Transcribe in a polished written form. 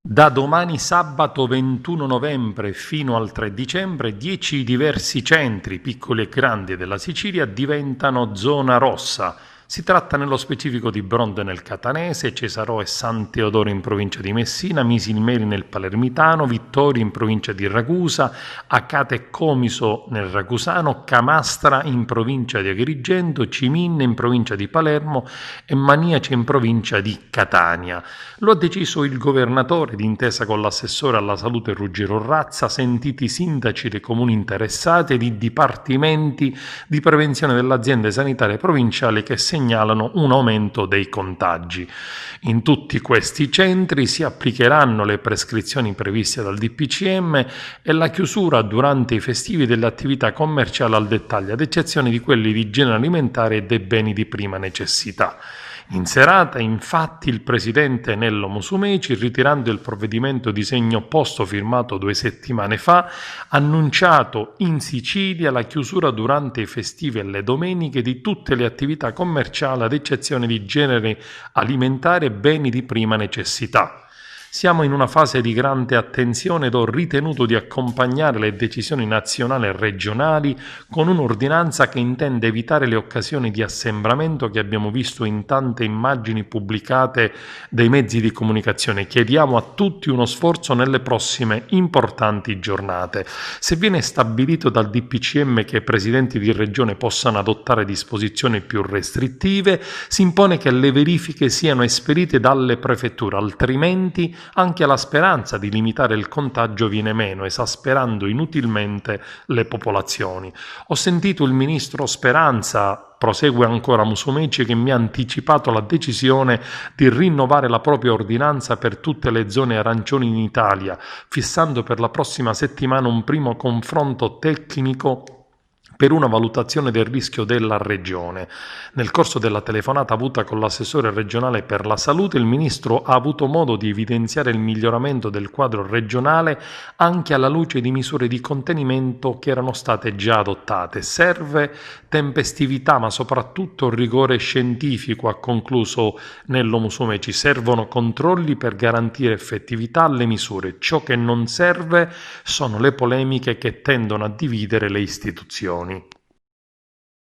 Da domani sabato 21 novembre fino al 3 dicembre 10 diversi centri, piccoli e grandi, della Sicilia diventano zona rossa. Si tratta nello specifico di Bronte nel Catanese, Cesarò e San Teodoro in provincia di Messina, Misilmeri nel Palermitano, Vittorio in provincia di Ragusa, Acate e Comiso nel Ragusano, Camastra in provincia di Agrigento, Ciminne in provincia di Palermo e Maniace in provincia di Catania. Lo ha deciso il governatore d'intesa con l'assessore alla salute Ruggero Razza, sentiti i sindaci dei comuni interessati ed i dipartimenti di prevenzione delle aziende sanitarie provinciali che segnalano un aumento dei contagi. In tutti questi centri si applicheranno le prescrizioni previste dal DPCM e la chiusura durante i festivi delle attività commerciali al dettaglio, ad eccezione di quelli di genere alimentare e dei beni di prima necessità. In serata, infatti, il presidente Nello Musumeci, ritirando il provvedimento di segno opposto firmato 2 settimane fa, ha annunciato in Sicilia la chiusura durante i festivi e le domeniche di tutte le attività commerciali, ad eccezione di generi alimentari e beni di prima necessità. Siamo in una fase di grande attenzione ed ho ritenuto di accompagnare le decisioni nazionali e regionali con un'ordinanza che intende evitare le occasioni di assembramento che abbiamo visto in tante immagini pubblicate dai mezzi di comunicazione. Chiediamo a tutti uno sforzo nelle prossime importanti giornate. Se viene stabilito dal DPCM che i presidenti di regione possano adottare disposizioni più restrittive, si impone che le verifiche siano esperite dalle prefetture, altrimenti anche la speranza di limitare il contagio viene meno, esasperando inutilmente le popolazioni. Ho sentito il ministro Speranza, prosegue ancora Musumeci, che mi ha anticipato la decisione di rinnovare la propria ordinanza per tutte le zone arancioni in Italia, fissando per la prossima settimana un primo confronto tecnico per una valutazione del rischio della regione. Nel corso della telefonata avuta con l'assessore regionale per la salute, il ministro ha avuto modo di evidenziare il miglioramento del quadro regionale anche alla luce di misure di contenimento che erano state già adottate. Serve tempestività, ma soprattutto rigore scientifico, ha concluso Nello Musumeci. Servono controlli per garantire effettività alle misure. Ciò che non serve sono le polemiche che tendono a dividere le istituzioni.